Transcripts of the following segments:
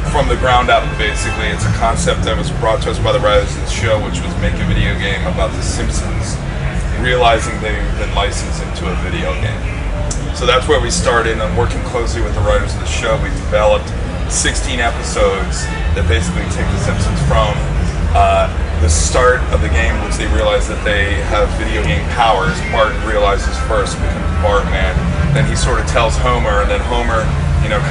from the ground up, basically. It's a concept that was brought to us by the writers of the show, which was make a video game about the Simpsons, realizing they've been licensed into a video game. So that's where we started, and working closely with the writers of the show, we developed 16 episodes that basically take the Simpsons from the start of the game, which they realize that they have video game powers. Bart realizes first, becomes Bartman. Then he sort of tells Homer, and then Homer,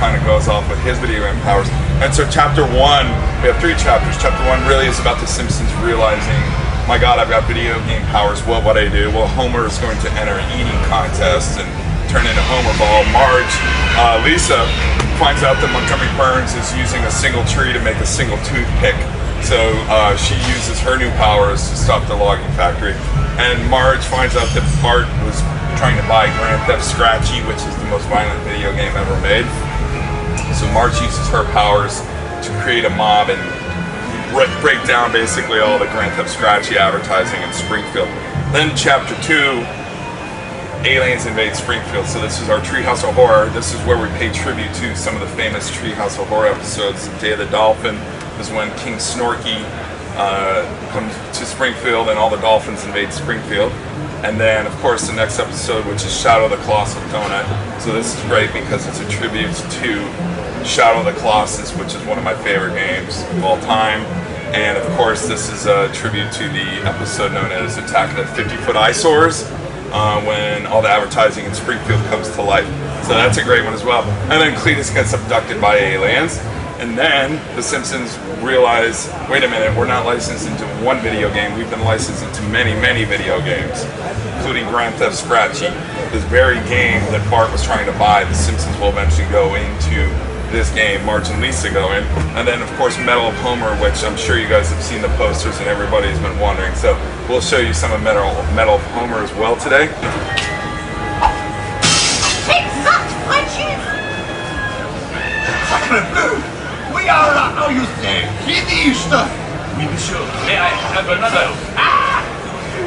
kind of goes off with his video game powers. And so chapter 1, we have 3 chapters. Chapter 1 really is about the Simpsons realizing, my God, I've got video game powers. What would I do? Well, Homer is going to enter an eating contest and turn into Homer Ball. Lisa finds out that Montgomery Burns is using a single tree to make a single toothpick. So she uses her new powers to stop the logging factory. And Marge finds out that Bart was trying to buy Grand Theft Scratchy, which is the most violent video game ever made. So Marge uses her powers to create a mob and break down basically all the Grand Theft Scratchy advertising in Springfield. Then chapter 2, aliens invade Springfield. So this is our Treehouse of Horror. This is where we pay tribute to some of the famous Treehouse of Horror episodes. Day of the Dolphin is when King Snorky comes to Springfield and all the dolphins invade Springfield. And then, of course, the next episode, which is Shadow of the Colossal Donut. So this is great because it's a tribute to Shadow of the Colossus, which is one of my favorite games of all time. And, of course, this is a tribute to the episode known as Attack of the 50-Foot Eyesores, when all the advertising in Springfield comes to life. So that's a great one as well. And then Cletus gets abducted by aliens. And then the Simpsons realize, wait a minute, we're not licensed into one video game, we've been licensed into many, many video games, including Grand Theft Scratchy. This very game that Bart was trying to buy, the Simpsons will eventually go into this game, Marge and Lisa go in. And then, of course, Medal of Homer, which I'm sure you guys have seen the posters and everybody's been wondering. So we'll show you some of Medal of Homer as well today. Take that, Frenchie! Sacre bleu! We are, how you say, finished! Oui, monsieur. May I have another? Ah!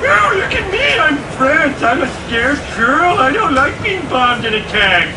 Oh, look at me! I'm French. I'm a scared girl. I don't like being bombed and attacked.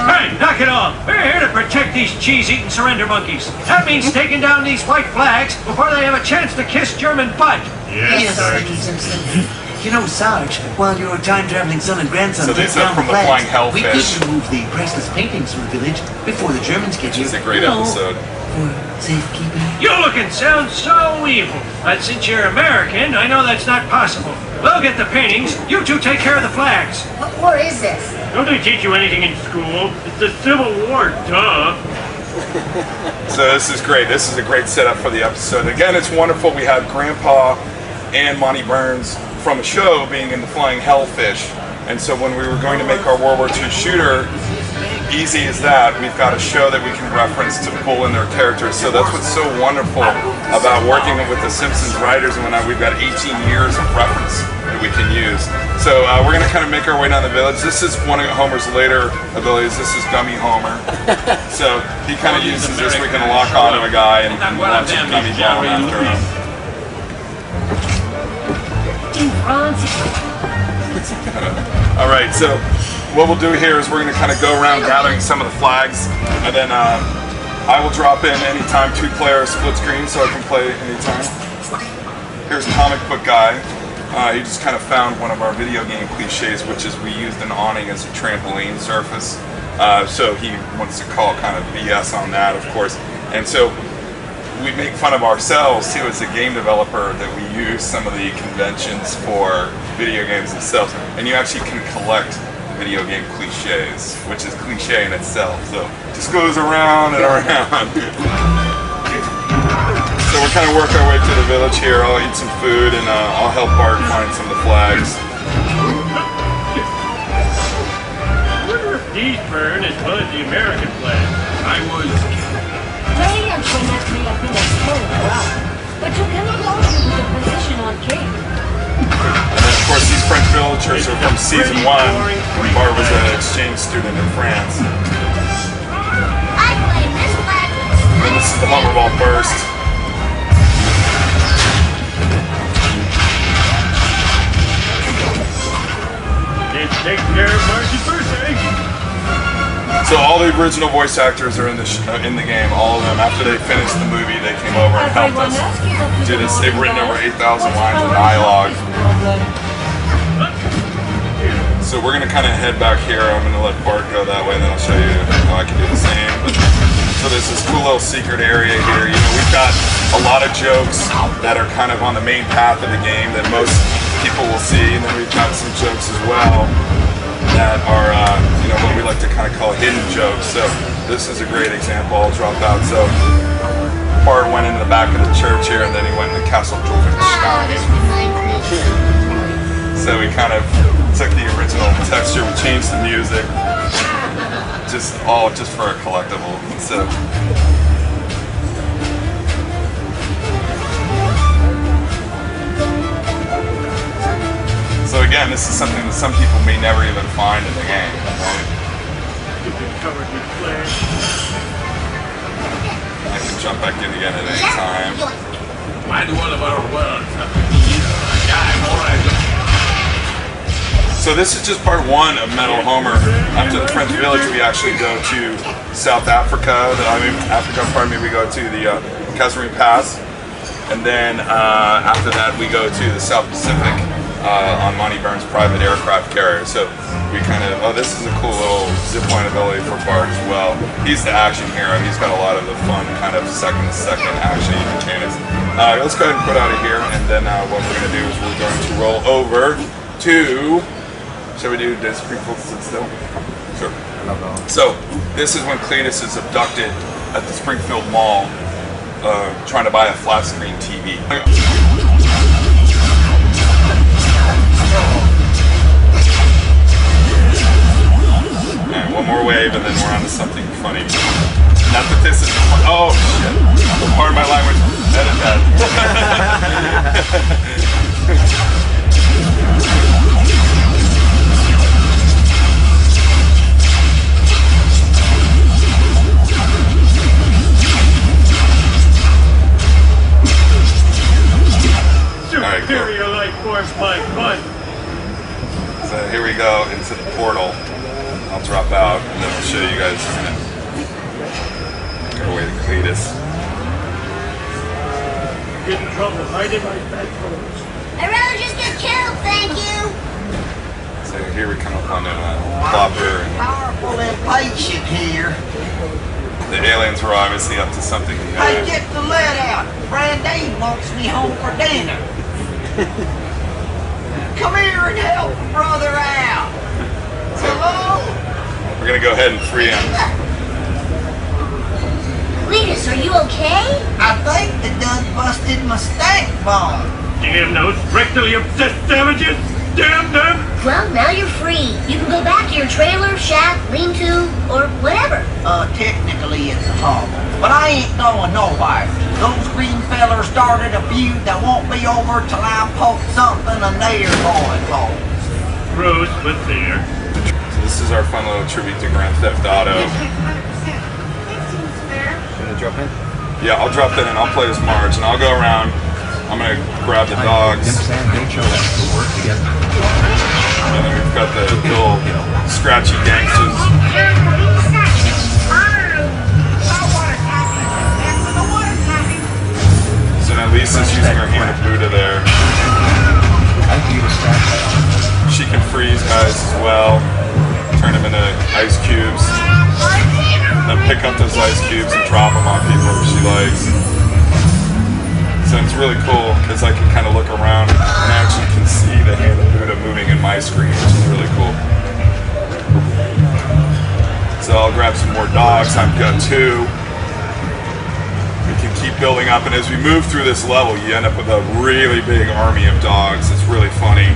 Hey, knock it off! We're here to protect these cheese-eating surrender monkeys. That means taking down these white flags before they have a chance to kiss German butt. Yes, Sergeant Simpson. You know, Sarge, while your time-traveling son and grandson So take these are down from the the flags, Flying we Hellfish. could remove the priceless paintings from the village before the Germans get here. It's a great You know, episode. For safekeeping. You look and sound so evil. But since you're American, I know that's not possible. We'll get the paintings. You two take care of the flags. What war is this? Don't they teach you anything in school? It's the Civil War, duh. So this is great. This is a great setup for the episode. Again, it's wonderful. We have Grandpa and Monty Burns from the show being in the Flying Hellfish. And so when we were going to make our World War II shooter, easy as that, we've got a show that we can reference to pull in their characters. So that's what's so wonderful about working with the Simpsons writers and whatnot. We've got 18 years of reference that we can use. So we're going to kind of make our way down the village. This is one of Homer's later abilities. This is Gummy Homer. So he kind of uses this. We can lock onto a guy and launch a gummy bomb after him. All right, so what we'll do here is we're going to kind of go around gathering some of the flags, and then I will drop in anytime 2-player split screen so I can play anytime. Here's Comic Book Guy. He just kind of found one of our video game cliches, which is we used an awning as a trampoline surface. So he wants to call kind of BS on that, of course. And so we make fun of ourselves too as a game developer that we use some of the conventions for video games themselves, and you actually can collect video game cliches, which is cliche in itself. So it just goes around and around. So we're kind of working our way through the village here. I'll eat some food and I'll help Bart find some of the flags. I wonder if these burn as well as the American flag. I was... Playing on Quinnet may have been a slow route, but you cannot argue with the position on Cape. And then, of course, these French villagers are from season 1 when Bart was an exchange student in France. I claim this flag. And this is the Homer Ball burst. Let's take care of Marcy's birthday. So all the original voice actors are in the game. All of them. After they finished the movie, they came over and helped us do this. They've written over 8,000 lines of dialogue. So we're gonna kind of head back here. I'm gonna let Bart go that way, and then I'll show you how I can do the same. So there's this cool little secret area here. You know, we've got a lot of jokes that are kind of on the main path of the game that most people will see, and then we've got some jokes as well that are, you know, what we like to kind of call hidden jokes. So this is a great example. I'll drop out. So Bart went into the back of the church here, and then he went in the Castle Wolfenstein. So we kind of took the original texture, we changed the music, just for a collectible. So again, this is something that some people may never even find in the game. Right? I can jump back in again at any time. Why do all of our worlds have to be a guy more like So this is just part one of Metal Homer. After the French Village, we actually go to South Africa. We go to the Casamari Pass. And then after that, we go to the South Pacific on Monty Burns' private aircraft carrier. So we kind of, this is a cool little zipline ability for Bart as well. He's the action hero. He's got a lot of the fun kind of second action mechanics. Let's go ahead and put out of here. And then what we're going to do is we're going to roll over to... Shall we do this Springfield sit still? Sure. So this is when Cletus is abducted at the Springfield Mall, trying to buy a flat screen TV. Alright, one more wave and then we're on to something funny. Not that this is oh shit. Pardon my language. Edit that. Superior life forms my fun. So here we go into the portal. I'll drop out and then I'll show you guys. Go away to Cletus. Get in trouble hiding my bedclothes. I'd rather just get killed, thank you. So here we come up on a plopper. Powerful impatient here. The aliens were obviously up to something. Hey, get the lead out. Brandine wants me home for dinner. Come here and help a brother out. Hello? We're gonna go ahead and free him. Cletus, are you okay? I think the done busted my stank bomb. Damn those rectally obsessed savages! Damn them! Well, now you're free. You can go back to your trailer, shack, lean-to, or whatever. Technically it's a hovel, but I ain't going nowhere. Those green fellers started a feud that won't be over till I poke something in their boy holes. Rose was there. So this is our fun little tribute to Grand Theft Auto. Gonna drop in? Yeah, I'll drop in and I'll play as Marge and I'll go around. I'm gonna grab the dogs. And Rachel like to work together. And then we've got the little scratchy gangsters. So now Lisa's using her hand of Buddha there. She can freeze guys as well. Turn them into ice cubes. Then pick up those ice cubes and drop them on people if she likes. So it's really cool because I can kind of look around and I actually can see the hand of Buddha moving in my screen, which is really cool. So I'll grab some more dogs. I've got 2. We can keep building up, and as we move through this level, you end up with a really big army of dogs. It's really funny.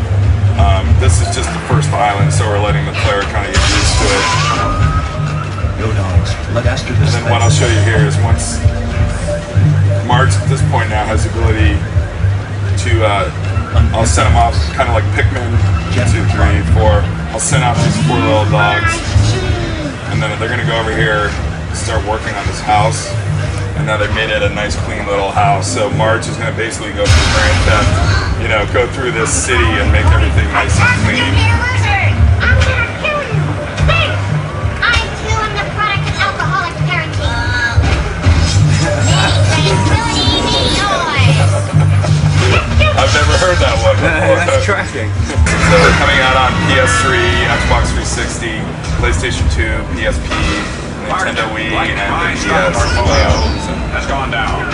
This is just the first island, so we're letting the player kind of get used to it. Go dogs. Let Esther And then what I'll show you here is once Marge at this point now has the ability to, I'll send them off kind of like Pikmin 2, 3, 4. I'll send out these 4 little dogs, and then they're going to go over here and start working on this house. And now they've made it a nice clean little house. So Marge is going to basically go through Grand Theft, you know, go through this city and make everything nice and clean. I'm gonna kill you! Thanks! I'm killing the Game. So coming out on PS3, Xbox 360, PlayStation 2, PSP, Nintendo Wii, and the DS as well. So. Has gone down.